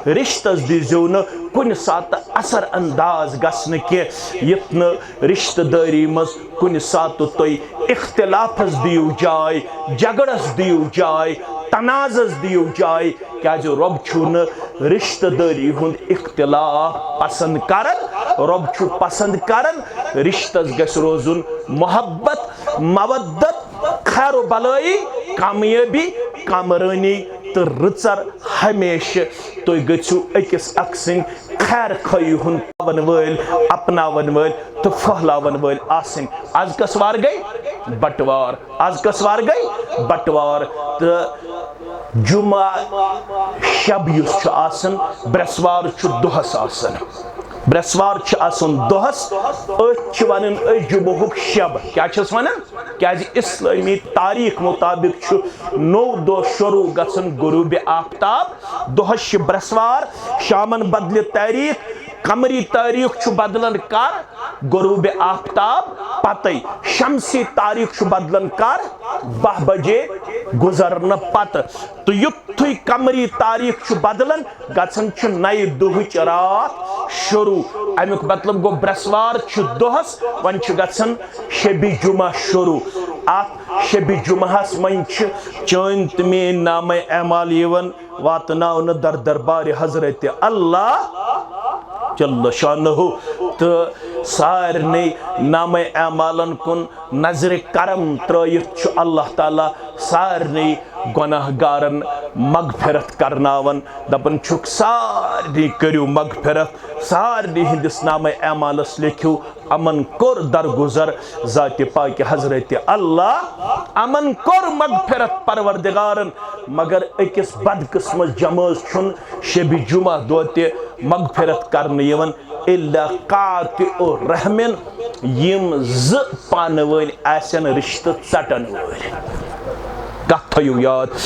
रिश्तस दीजो न कुन सात असर अंदाज गसन के यत्न रिश्तेदारी मज कुन सात तोय इख्तिलाफस दियो जाय झगड़स दियो जाय तनाजस दियो जाय क्या जो रब छु न रिश्तेदारी हुंद इख्तिलाफ पसंद करन रब छु पसंद करन रिश्तस गस रोजुन मोहब्बत मवद्दत खैर भलाई कामयाबी कामरानी तो रचर हमेशा तो गु अकिस अक्सिन खैर खई हुन पावन वल अपनावन वल तो फहलावन वल आसिन आज कस वार गई बटवार आज कस वार गई बटवार तो जुमा शब युस छु आसन ब्रसवार छु दोहस आसन ब्रसवार छु आसन दोहस अछ वनन जुमुक शब क्या छस वनन क्या इस्लामी तारीख मुताबिक छु नौ दो शुरू गसन गुरूब आफ्ताब दोहस ब्रसवार शामन बदल तारीख कमरी तारीख छु बदलन कर गुरूब आफ्ताब पतई शमसी तारीख छु बदलन कर 12 बजे गुजरन पत तो युत्थुई कमरी तारीख छु बदलन गसन छु नई दुहच रात शुरू अमुक मतलब गो ब्रसवार छु दोहस वन छु गसन शबी जुमा शुरू आ शबी जुमाहस मन छु चंत में नाम अमाल यवन वातनाउन दर दरबार हजरत अल्लाह जल्ल शानहु तो सारने नाम अमालन कुन नजर करम त्रयित अल्लाह ताला सारने गुनाहगारन मगफिरत करनावन दपन छुक सारने करियो मगफिरत सारने हिंदिस नाम अमालस लिखियो अमन कोर दरगुजर ज़ात पाक हजरत अल्लाह अमन कोर मगफिरत परवरदिगारन मगर अकिस बदकिस्मत जमाज छुन शबी जुमा दोते मगफिरत करने यवन इल्ला कातिउ रहमिन यम ज पान वल आसन रिश्ते चटन वल कथ थयो याद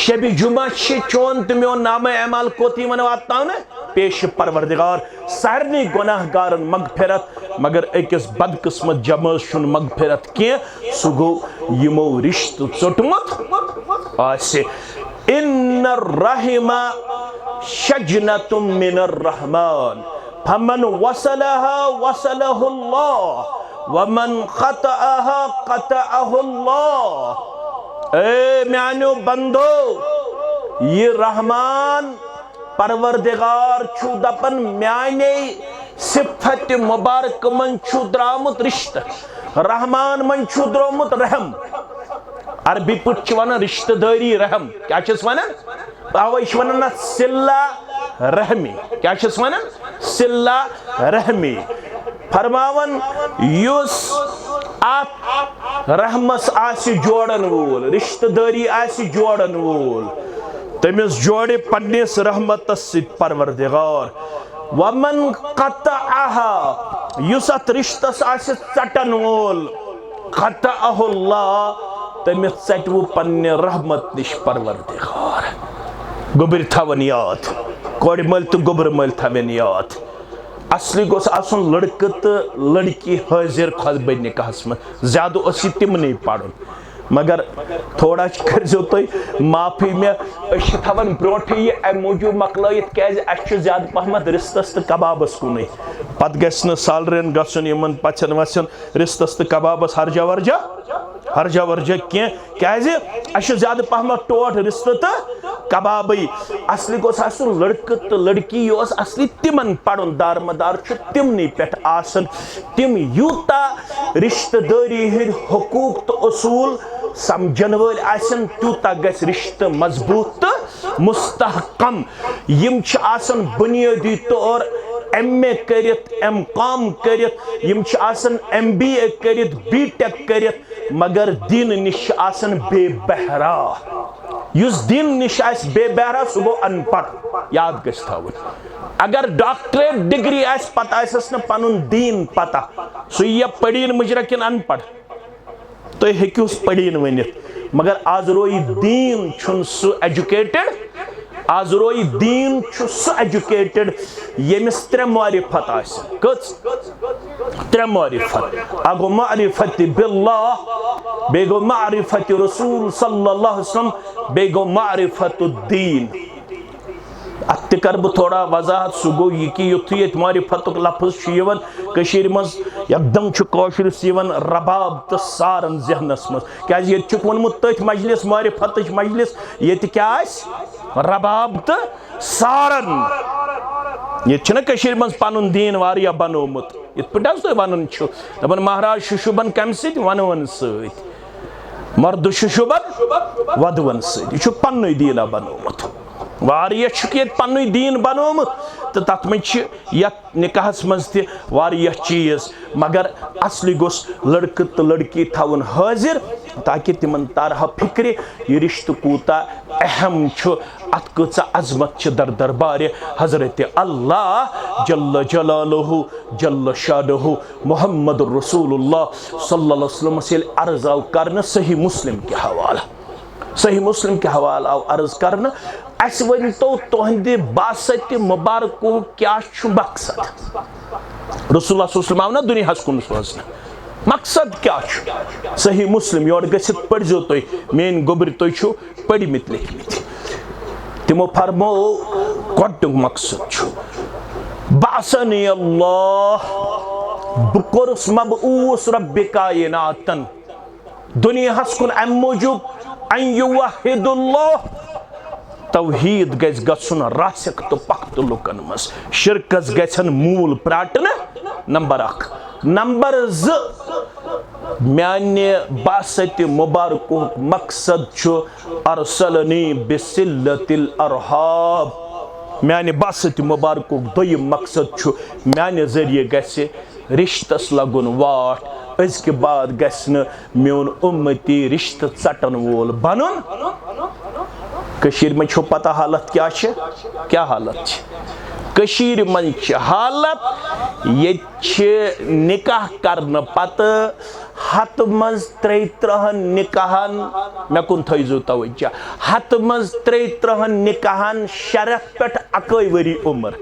शबी जुमा चोन तमो नाम अमाल कोती मन वातान पेश परवरदिगार सारनी गुनाहगारन मगफिरत मगर अकिस बदकिस्मत जमाज छुन मगफिरत के सु गो यमो रिश्ते चोटमुत आसे इन्न रहिमा शजनतुम मिनर रहमान फमन वसलहा वसलहुल्लाह वमन क़तअहा क़तअहुल्लाह ए म्यानो बंदो ये रहमान परवरदिगार छु दपन म्याने सिफत मुबारक मन छु द्रामुत रिश्त रहमान मन छु द्रामुत रहम अरबी पुट वन रिश्तेदारी रहम क्या वन अवे वन सिल्ला रहमी क्या वन सिल्ला रहमी फरमावन युस आप रहमस आसि जोड़न वोल रिश्तेदारी आसि जोड़न वोल तमिस जोड़े पन्निस रहमतस सित परवरदिगार वमन क़तअहा युस अत रिश्तस आसि चटन वोल क़तअहुल्लाह तमिस चटवु पन्ने रहमत निश परवरदिगार गोबर थवन याद कोड़ मल तो गोबर मल थवन याद असली गोस आसन लड़के तो लड़की हाजिर खुद बन निकाहस में ज्यादा तिमन पढ़न मगर थोड़ा कर्जो तुम माफी मे थवान ब्रोट यह अम मूजूब मकलत क्या ज्यादा पहमत रिस्तस तो कबाबस कुन पत गि सालरन गन पचन वचन रिस्तस तो कबाबस हर्जा वर्जा क्या ज्यादा पहमत टोट रिस्त तो कबाबी असली गोस लड़क तो लड़की यह असली तिमन पड़न दारमदार तिमन पे तिम यूता रिश्तेदारी हंद हकूक तो असूल समझन वल तूता गस रिश्त मजबूत तो मुस्तहकम यम बुनियादी तौर MA करित MCOM करित यम MBA करित BTech करित मगर दिन निश आसन बेबहरा युस दिन निश आस बेबहरा सह गो अनपढ़ याद गस थावन अगर डॉक्टरेट डिग्री आस पता आसस न पनुन दीन पता सह यह पढ़ीन मुजरा किन अनपढ़ तो हेक्यूस पढ़ीन वनित मगर आज रोई दीन छुन सु एजुकेटेड आज रोई दीन छु सु एजुकेटेड यमिस त्रे मारिफत आस कच त्रे मारिफत अगो मारिफत बिल्लाह बेगो मारिफत रसूल सल्लल्लाहु अलैहि वसल्लम बेगो मारिफत दीन अत कर बह थोड़ा वजाहत सह गो यह कि युथ ये मारिफत लफ्ज मज एकदम कौशरस रबाब तो सारन जहनस मज क्या वोनमुत तथ मजलिस मारिफत मजलिस ये क्या रबाब तो सारन ये मज पन दीन वारिया बनोमुत इत पे वन दपान महाराज शुशुबन कम सनवन मर्द शुशुबन वधवन सह पन्न दीना बनोमुत वारिया पन्न दीन बनोमुत तो तथ मत निकाहस मज चीज मगर असली गोस लड़क तो लड़की थवन हाजिर ताकि तिमन तरह फिक्र यह रिश्त कूता अहम अत कचा अजमत दर दरबार हजरत अल्लाह जल्ल जलालहु जल्ल शानहु मुहम्मद रसूलुल्लाह सल्लल्लाहु अलैहि वसल्लम अर्ज आव कर सही मुस्लिम के हवाला आव अर्ज कर अस वन तो तुहद बासत मुबारक क्या मकसद रसूलुल्लाह सल्लल्लाहु अलैहि वसल्लम आव ना दुनिया कुन सोजन मकसद क्या सही मुस्लिम योर गसित पढ़ो तुम मेन गोबर तुम पढ़मित लिखमित तिमो फरमो गोडुक मकसद बासनी अल्लाह बकुरस मबऊस रब्बि कायनातन दुनिया कुन अम मूजूब अन युवहिदुल्लाह तौहीद गस गसन रासिक तो पख्त लुकन मस शिरकस गसन मूल प्राटन नंबर 1 नंबर 2 म्याने बासत मुबारक मकसद अरसलनी बिसिल्लतिल अरहाब म्याने बासत मुबारक दोयम मकसद म्याने जरिए गसे रिश्तस लगुन वाट इसके बाद गसन म्योन उम्मती रिश्त चटन वोल बनन कशीर में छो पता हालत क्या हालत कशीर मन हालत ये निकाह करने पत हत मज 33 निकाहन मे कुन थो तवज्जो हत मज 33 निकाहन शरफ पे 1 वरी उम्र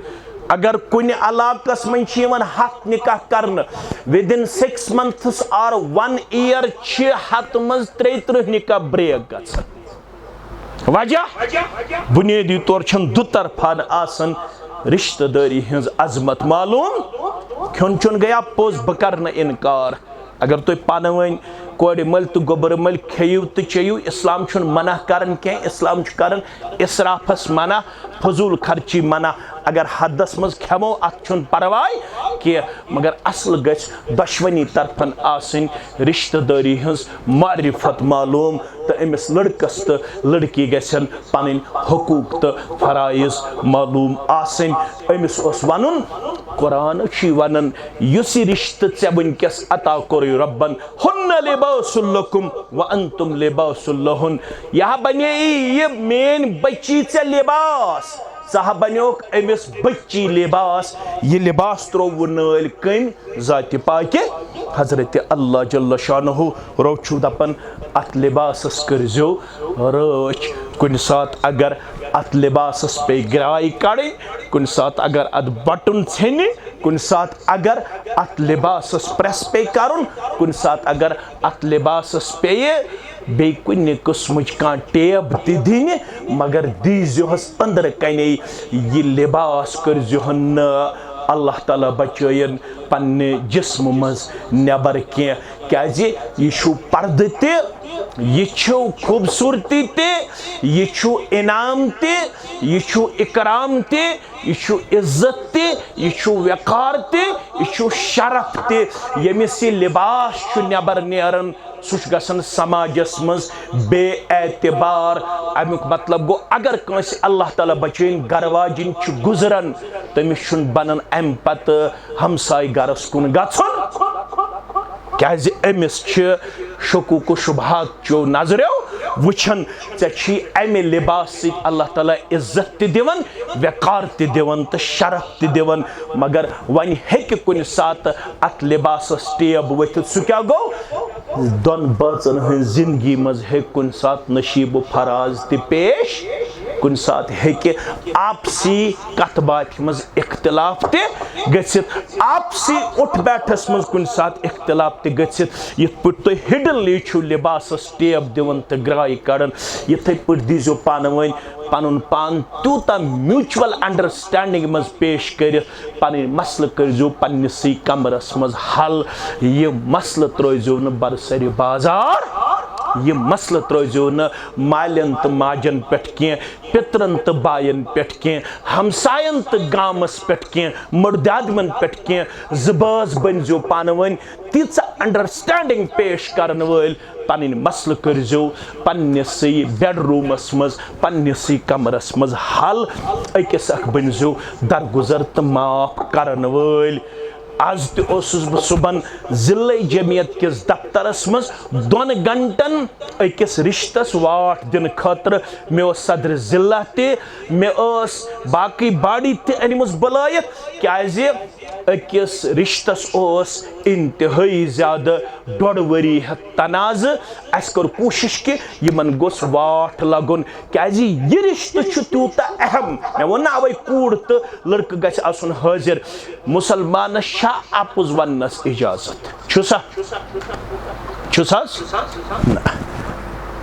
अगर कुन इलाकस मन हत निकाह करने विदिन 6 months और 1 year हत मज 33 निकाह ब्रेक गसन वजह बुनियादी तौर दुतरफान आसन रिश्तेदारी हज अजमत मालूम खुन चुन गया पोज बह कर इनकार अगर तुम पान कोड़ मल तो गोबर मल खेयू तो चेयू इस्लाम मना कर इस्लाम कर इसराफस मना फजूल खर्ची मना अगर हदस मज खेमो अत परवाय कि मगर असल गछ दशवनी तरफन आसन रिश्तेदारी हज मारिफत मालूम तो अमिस लड़कस तो लड़की गसन पन हकूक तो फराइज मालूम आसन Amish one Quran one use रिश्त ऐ वनकस अता कोर रब्बन हुन्न लिबासुल लकुम व अंतुम लिबासुल लहुन यह बने ये मेन बच्ची ऐ लिबास सह बनियोक अमिस बच्ची लिबास ये लिबास त्रो नल कम जाति पाके हजरत अल्लाह जल्ल शानहु रोचु दपन अत लिबासस करजो रच कुन सात अगर अत लिबासस पे गिराई कड़ी कुन सात अगर अत बटन छेनि कुन सात अगर अत लिबासस प्रेस पे करुन कुन सात अगर अत लिबासस पे बे कुन किस्मच कह टेब दिन मगर दीजोहस अंदर कने यह लिबास करजोहन अल्लाह ताला बचयन पन्ने जिस्म मज नबर क्या यह पर्द ते यह खूबसूरती ते यह इनाम ते यह इकराम ते यह इज्जत ते यह वकार ते यह शरफ ते यमिस यह लिबास नबर नेरन सह गसन समाजस मज बे एतबार अमुक मतलब गो अगर कंस अल्लाह ताला बचन घर वाजिन गुजरन तमिस बनन अम पत हमसाय गरस कुन गछन क्या अमिस शकूक शुबहात चो नजरो वुछन ऐ अमे लिबास से अल्लाह ताला इज्जत ते दिवन वकार ते दिवन तो शरफ ते दिवन मगर वन हेक कुन सात अत लिबासस टेब वथित सह क्या गो दोन बाचन हन जिंदगी मज हे कुन सात नशीब फराज ते पेश कुन सात हेके आपसी कथ बात मज इख्तिलाफ ते गछित आपसी उठ बैठस मज कुन सात इख्तिलाफ ते गछित यथ पट तो हिडनली छु लिबासस टेब दिवन ते ग्राई कड़न यथे पट दीजो पानवन पनुन पान तूता म्यूचुअल अंडरस्टैंडिंग मज पेश कर पन मसल करजो पन्निसै कमरस मज हल यह मसल त्रोजो न बरसरी बाजार यह मसल त्रोजो न मालन तो माजन पे पितरन तो बायन पे हमसायन तो गामस पे मुर्दादमन पे जबाज बनजो पानवन तीचा अंडरस्टैंडिंग पेश करन वल पन मसल करजो पन्निसै बेडरूमस मज पन्निसै कमरस मज हल अकिस अख बनजो दरगुजर तो माफ करन वल आज तोसुस बह सुबन जिले जमियत किस दफ्तरस मज 2 घंटन अकिस रिश्तस वाट दिन खतर मे सदर जिला ते मे बाकी बाड़ी ते अनिमस बलायत क्या अकिस रिश्तस इंतहाई ज्यादा 1.5 वरी तनाज अस कर कोशिश कि यमन गोस वाट लगुन क्या यह रिश्त तूता अहम मे वो अवे कूड़ तो लड़क गछ आसुन हाजिर मुसलमान आपुज वनस इजाजत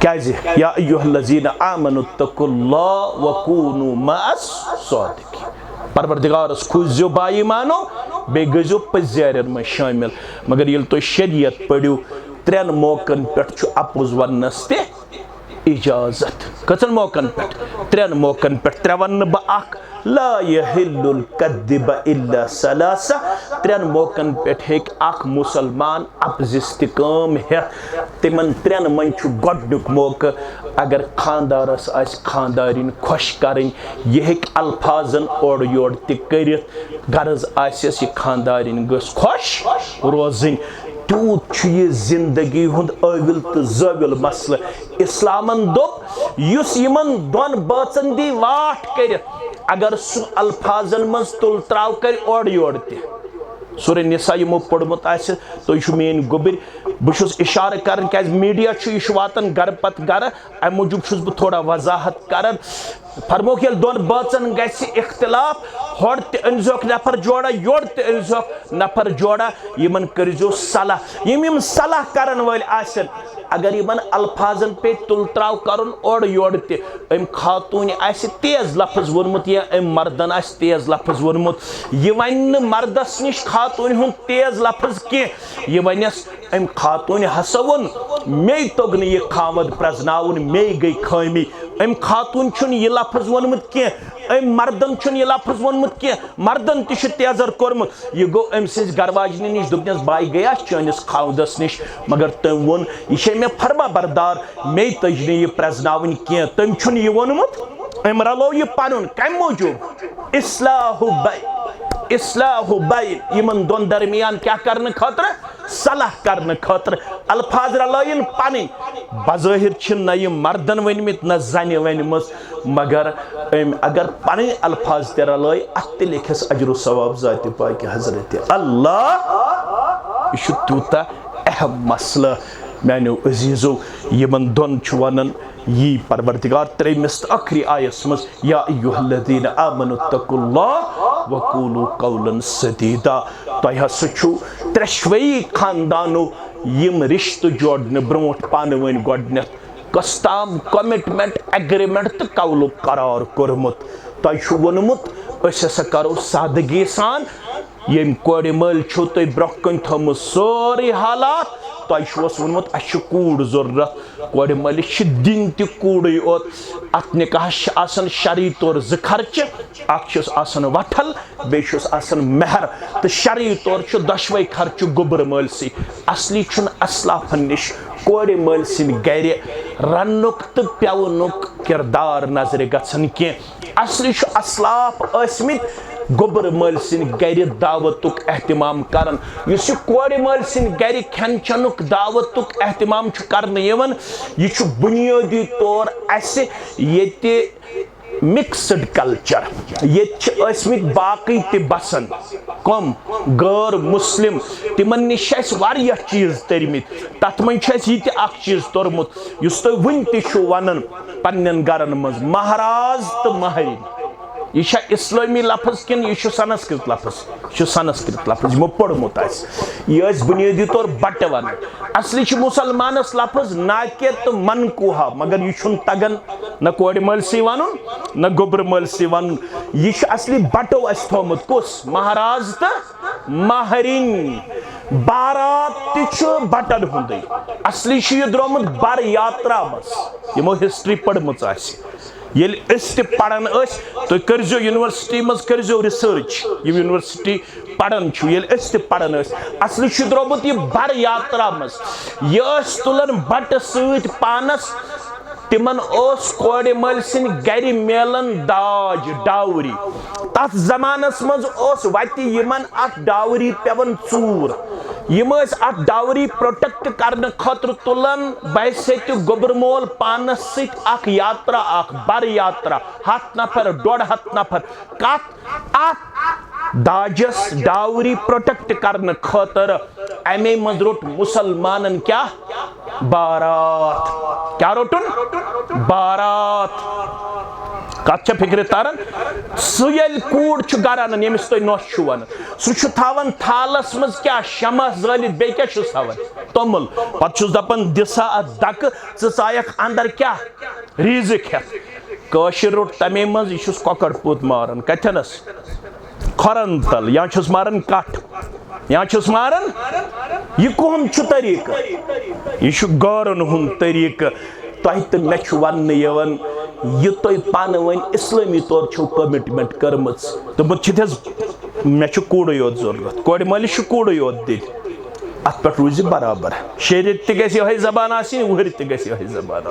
क्या या अय्युहल्लज़ीना आमनुत्तकुल्लाह वकूनू मअस सादिकीन परवरदिगारस खुजो बाई मानो बे गजो पजारन में शामिल मगर ये तो शरीयत पढ़ो 3 मौकन पे अपुज वनस ते इजाजत कचन मौकन पे 3 मौकन पे 3 वन बह ला यहिल्लुल कद्दिब इल्ला सलासा 3 मौकन पे हेक अख मुसलमान अपजिस्तिकाम है तिमन 3 मन गोडनुक मौक अगर खानदारस आस खानदारिन खुश करें यह हेक अल्फाजन ओर योर तिकरित गरज आसिस यह खानदारिन गस खुश रोजन तूत यह जिंदगी हुंद अविल तो जविल मसल इस्लामन दोप युस यमन 2 बाचन दी वाट कर अगर सह अल्फाजन मज तुल त्राव कर ओर योर ते सूरह निसा यमो पढ़मुत आसि तो यह मेन गोबर बहुत इशार कर क्या मीडिया यह वातन गर पत गर अम मूजूब बह थोड़ा वजाहत कर फरमोक ये 2 बाचन गस इख्तिलाफ होड़ ते अनजोक नफर जोड़ा योड़ ते अनजोक नफर जोड़ा यमन करजो सलाह यम सलाह करन वल आसन अगर यमन अल्फाजन पे तुल त्राव करन ओड़ योड़ ते अम खातून आसि तेज लफ्ज वोनमुत या अम मर्दन आसि तेज लफ्ज वोनमुत यह वन मर्दस निश खातून हुन तेज लफ्ज के यह वनस अम खातून हसा वोन मे तोग न यह खामद प्रजनाउन मे गई खामी अम खातून छुन यह लफ्ज वोनमुत के अम मर्दन छुन यह लफ्ज वोनमुत के मर्दन तिश तेजर कोरमुत यह गो अम सिज गरवाजन निश दुपनस बाय गया चानिस खावदस निश मगर तम वोन यह मे फरमा बरदार मे तज न यह प्रजनाउन के तम छुन यह वोनमुत अम रलो यह पनुन कम मौजूब इस्लाहु बैन यमन 2 दरमियान क्या करने खतर सलाह करने खतर अल्फाज रलायन पन बज़ाहिर न यह मर्दन वनमित न जन वनमस मगर अगर पन अल्फाज ते रलाय अत लिखस अजर सवाब ज़ात पाक हजरत अल्लाह यह तूता अहम मसला मानो अजीजो यमन 2 वन यी परवरदिगार 3 आखिरी आयस मज या अय्युहल्लज़ीना आमनुत्तकुल्लाह वक़ूलू क़ौलन सदीदा तो हस त्रेशवई खानदानो यम रिश्त जोड़ने ब्रोट पाने वन गोडनेथ कस्ताम कमिटमेंट एग्रीमेंट तो कौलुक करार कोरमुत तु वोनमुत अस करो सादगी सान यम कोड़ मल छो तुम ब्रोकन थमुत सारी हालात तुस वोनमुत अस कूड़ जरूरत कोड़ मल दिन तु कूड़े योत अत निकाह शरी तौर ज खर्च अखन वठल बेन मेहर तो शरी तौर दशवे खर्च गोबर मल सी असली असलाफन निश कोड़ मल सिंद गर रनुक तो पेवनुक किरदार नजर गन कह असली असलाफ असमित गोबर मल सिंद गर दावतुक एहतमाम करन युस कोड़ मल सिंद गर खेन चनुक दावतुक एहतमाम करने यह बुनियादी तौर अस ये मिक्सड कल्चर ये बाकी ते बसन कम गैर मुस्लिम तिमन निश चीज तरिमित तथ मन यह चीज तोरमुत युस तुम वन तु वन पन्न गरन मज महाराज तो महरिन यह इस्लामी लफ्ज किन यह संस्कृत लफ्ज यमो पोड़मुत यह बुनियादी तौर बट वन असली मुसलमानस लफ्ज नाके तो मनकूहा मगर यह तगन न कोड़ मल सी वन न गोबर मल सी वन यह असली बटो अस थोमुत कुस महाराज तो महरिन बारात ति बटन हुंदे असली यह द्रोमुत बर यात्रा मज यमो हिस्ट्री पढ़मुत ये पान तुम करो यूनिवर्सिटी मज करो रिसर्च यूनिवर्सिटी पान ये पान असली द्रोमुत यह बर यात्रा मज यह तुलन बट सत पानस तिमन कोड़ मल सिंद गर मिलन दाज डावरी तथ जमानस मज वत अत डावरी पेवन चूर यम अत डावरी प्रोटेक्ट करने खतर तुलन बहसत गोबर मोल पानस सत यात्रा बर यात्रा 100 नफर 150 नफर कत अत दाजस डावरी प्रोटेक्ट करने खतर अमे मज रोट मुसलमान क्या बारात क्या रोटन बारात कत फिक्र तारन सल कूड़ गरान यमिस तुम नोश वन सह थावन थालस मज क्या शमा जलित बे क्या थावन तोमुल पे दपान दिसा अत दक चायक अंदर क्या रीजिक हेत रोट तमे मज यह कॉकर पोत मारन कथनस खरन तल या मारन कट या मारन यह कौन तरीक यह गौरन हुंद तरीक तुह तो मे वन यह तुम पान वन इस्लामी तौर छो कमिटमेंट कर्म तो मे कूड़ योत जरूरत कोड़ मल कूड़ योत दिन अत पे रूज बराबर शेरित तह जबान वहर तह जबान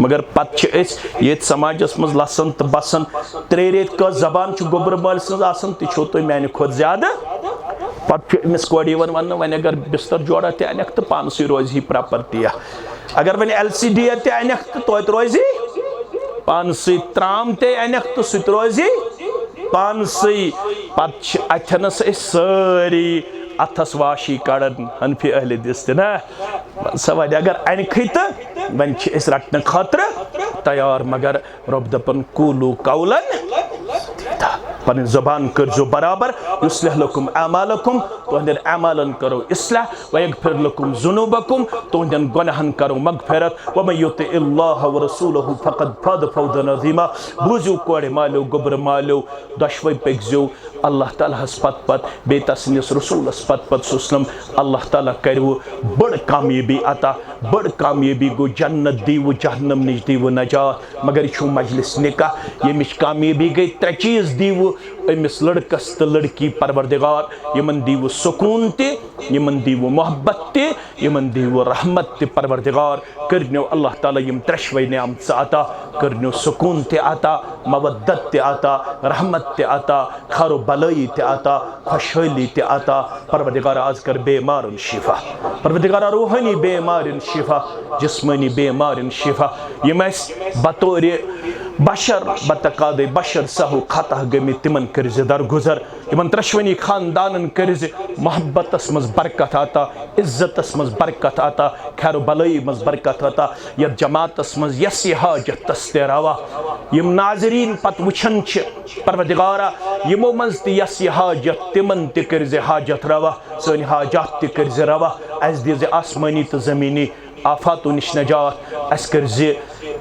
मगर पे ये समाजस मज लसन तो बसन 3 रेत का जबान गोबर मल सं तह तुम माने खुद ज्यादा पे अमिस कोड़ वन वन अगर बिस्तर जोड़ा तक तो पानस रोज ही प्रॉपर्टी अगर वन LCD तक तो रोज पानस त्राम तक तो सह रोज पानस पे अथनस सारी अथस वाशी कड़न हनफी अहल दिस ना सवाल अगर अनख तो वन रटने खतर तैयार मगर रब दपन कूलू कौलन पन ज़बान करजो बराबर युस्लिह लकुम अमालकुम तुहंदन अमालन करो इस्लाह व यगफिर लकुम जुनूबकुम तुहंदन गुनाहन करो मगफिरत व मन युतिइल्लाह व रसूलहु फक़द फाज़ फौज़न अज़ीमा बुझु कोड़ मालो गोबर मालो दशवै पेगजो अल्लाह ताला हस पत बे तसनिस रसूल पत सुस्लम अल्लाह ताला करो बड़ कामयाबी अता बड़ कामयाबी गो जन्नत दीव जहन्नम निश दीव नजात मगर यह मजलिस निकाह यमिश कामयाबी गई 3 चीज दीव अमिस लड़कस तो लड़की परवरदिगार यमन दीव सुकून तमन दीव मोहब्बत तमन दीव रहमत परवरदिगार करनो अल्लाह ताला यम त्रेशवै नेमत अता करनो सुकून अता मवद्दत अता रहमत अता खैर भलाई अता खुशहाली अता परवरदिगार आज कर बेमारन शिफा परवरदिगार रूहानी बेमारन शिफा जिस्मानी बेमारन शिफा यम बतौर बशर बतकाद बशर सहु खतः गमि तिमन कर दरगुजर इन त्रशवनी खानदान कर मोहब्बत मज बरकत आता इज्जत मज बरकत आता खैर भलाई मज बरकत आता ये जमात मज यस हाजत तस रवा यम नाजरीन पत वुछन परवदिगारा यमो मज तस हाजत तिमन तज हाजत रवा सन हाजात तज रवा अस दिज आसमानी तो ज़मीनी आफातों निश नजात अस कर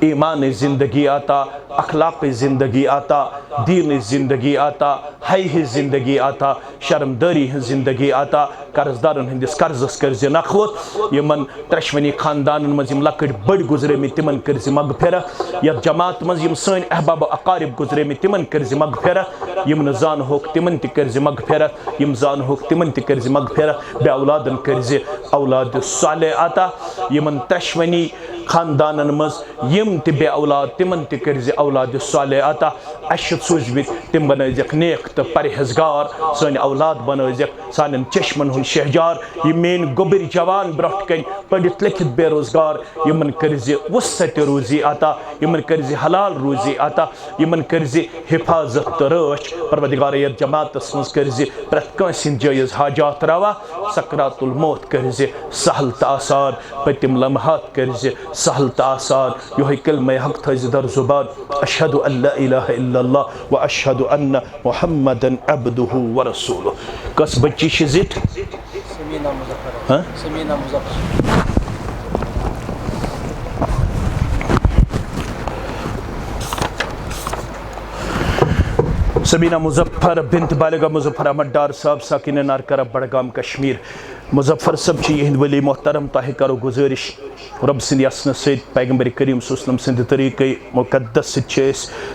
ईमान ज़िंदगी आता अखलाक ज़िंदगी आता दीन ज़िंदगी आता हय ज़िंदगी आता शर्मदारी ज़िंदगी आता कर्जदारन हंदिस कर्जस कर नखवत यमन त्रशवनी खानदान मज लकट बड़ गुजरे तिमन कर मगफिरत यथ जमात मज सन अहबाब अकारिब गुजरे तिमन कर मगफिरत यम जान होक तिमन कर मगफिरत यम जान होक तिमन कर मगफिरत बे औलादन कर औलाद सालेह आता यमन त्रशवनी खानदान मज यम बे औलाद तिमन कर औलाद सालेह आता अश सूझमित तिम बनक नेक तो परहेजगार सन औलाद बनक सान चश्मन हूं शहजार ये मेन गोबर जवान ब्रोह कन पढ़ित लिखित बेरोजगार यमन कर वसत रोजी आता यमन कर हलाल रोजी आता यमन कर हिफाजत तो रच परवदिगार यथ जमात मज कर प्रत कंस जायज हाजात रवा सकरातुल मौत कर सहल तो आसान पतिम लम्हात कर सहल तो आसान यो कलमा हक थज दर जुबान अशहदु अल्ला इलाहा इल्लल्लाह व अशहदु अन्न मुहम्मदन अब्दुहु व रसूलुहु कस बच्ची शिजित समीना मुजफ्फर समीना मुजफ्फर सबीना मुजफ्फर बिनत बालिगा मुजफ्फर अहमद डार साहब साकिन नारकरा बड़गाम कश्मीर मुजफ्फर सब यहद वली मोहतरम ताहि करो गुजारिश रब सिंद यसन सद पैगम्बर करीम सल्लल्लाहु अलैहि वसल्लम सिंद तरीक़े मुक़द्दस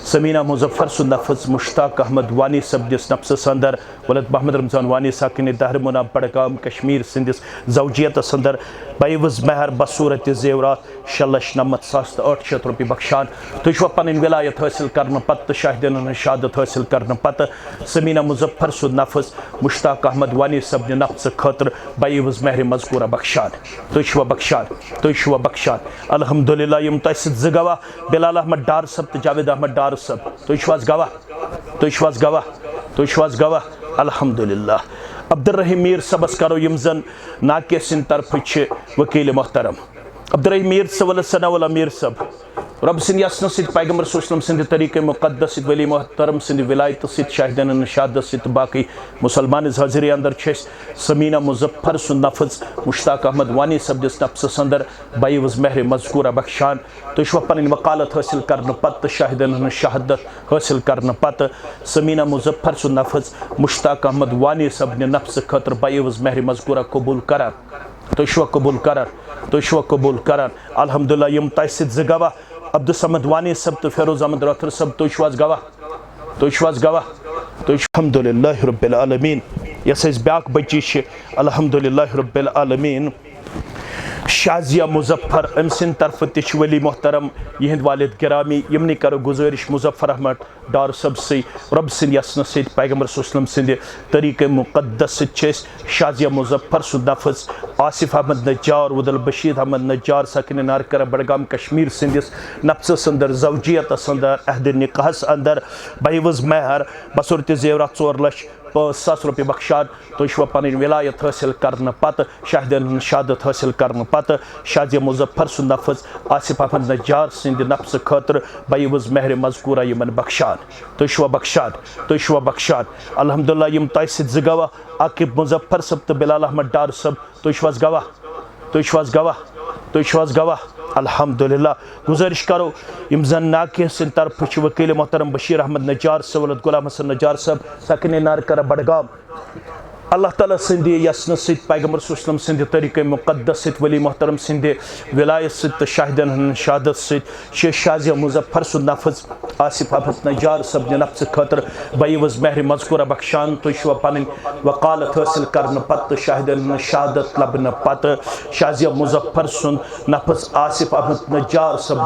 समीना मुजफ्फर सुन नफस मुश्ताक अहमद वानी सब दिस नफ्स अंदर वलद मोहम्मद रमज़ान वानी साकिन दहरमुना बड़गाम कश्मीर सिंदिस ज़ौजियत अंदर बाइवज महर बसूरत ज़ेवरात 6,99,800 रुपये बख्शान तुझ पन विलायत हासिल कर पत शाहिदन शहादत हासिल कर पत समीना मुजफ्फर सुन नफस मुश्ताक अहमद वानी सब नफ्स खतर बाइवज महर मजकूरा बख्शान तुझ बख्शान अल्हम्दुलिल्लाह यम तस गवाह बिलाल अहमद डार सब तो जावेद अहमद डार सब तुझ गवाह अल्हम्दुलिल्लाह अब्दुर्रहीम मीर सबस करो यम जन नाके सिंद तरफ वकील मोहतरम अब्दुर्रहीम मीर सब सनावला मीर सब रब सिंद यसन सद पैगम्बर सल्लल्लाहु अलैहि वसल्लम सिंद तरीक़े मुक़द्दस वली मोहतरम सिंद विलायत सद शाहिदन शहादत सद बाकी मुसलमान हाजिर अंदर समीना मुजफ्फर सुन नफस मुश्ताक अहमद वानी सब दिस नफ्स अंदर बाइवज महर मजकूरा बख्शान तुझ पन वकालत हासिल कर पत शाहिदन शहादत हासिल कर पत समीना मुजफ्फर सुन नफस मुश्ताक अहमद वानी सब नफ्स खतर बाइवज महर मजकूरा कबूल कर कबूल कर अल्हम्दुलिल्लाह यम तस गवाह अब्दुल समद वानी सब तो फेरोज अहमद रथर सब तुझ गवाह अल्हम्दुलिल्लाह रब्बिल आलमीन यस ब्याक बच्ची अल्हम्दुलिल्लाह रब्बिल आलमीन शाजिया मुजफ्फर अम सिंद तरफ तिश वली मोहतरम यहद वालिद गिरामी यमनि करो गुजारिश मुजफ्फर अहमद डार सब से रब सिंद यसन सद पैगम्बर सल्लल्लाहु अलैहि वसल्लम सिंद तरीक़े मुक़द्दस शाजिया मुजफ्फर सुन नफस आसिफ अहमद नज्जार उदल बशीर अहमद नज्जार साकिन नारकरा बड़गाम कश्मीर सिंदिस नफ्स अंदर ज़ौजियत अंदर अहद निकाहस अंदर बाइवज महर बसूरत ज़ेवरात 4,05,000 रुपये बख्शान तुझ पन विलायत हासिल कर पत शाहिदन शहादत हासिल कर पत शाजिया मुजफ्फर सुन नफस आसिफ अहमद नज्जार सिंद नफ्स खतर बाइवज महर मजकूरा यमन बख्शान तुझ बख्शान अल्हम्दुलिल्लाह यम तस गवाह आकिब मुजफ्फर सब तो बिलाल अहमद डार सब तुझ गवाह अल्हम्दुलिल्लाह गुजारिश करो यम जन नाके सिंद तरफ वकील मोहतरम बशीर अहमद नज्जार सवलत गुलाम हसन नज्जार सब साकिन नारकरा बड़गाम अल्लाह ताला सिंद यसन सद पैगम्बर सल्लल्लाहु अलैहि वसल्लम सिंद तरीक़े मुक़द्दस वली मोहतरम सिंद विलायत सद शाहिदन शहादत सद शाजिया मुजफ्फर सुन नफस आसिफ अहमद नज्जार सब नफ्स खतर बाइवज महर मजकूरा बख्शान तुझ पन वकालत हासिल कर पत शाहिदन शहादत लबन पत शाजिया मुजफ्फर सुन नफस आसिफ अहमद नज्जार सब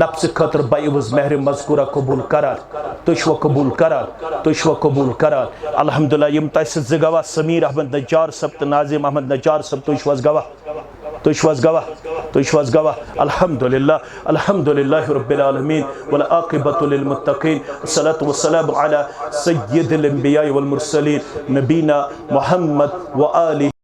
नफ्स खतर बाइवज महर मजकूरा कबूल कर अल्हम्दुलिल्लाह यम तस गवाह समीर अहमद नज्जार सब तो नाजिम अहमद नज्जार सब तुझ तुश्वास गवाह अल्हम्दुलिल्लाह रब्बिल आलमीन वल आक़िबतु लिल मुत्तक़ीन अस्सलातु वस्सलामु अला सय्यिदिल अंबिया वल मुरसलीन नबीना मुहम्मद व आलिहि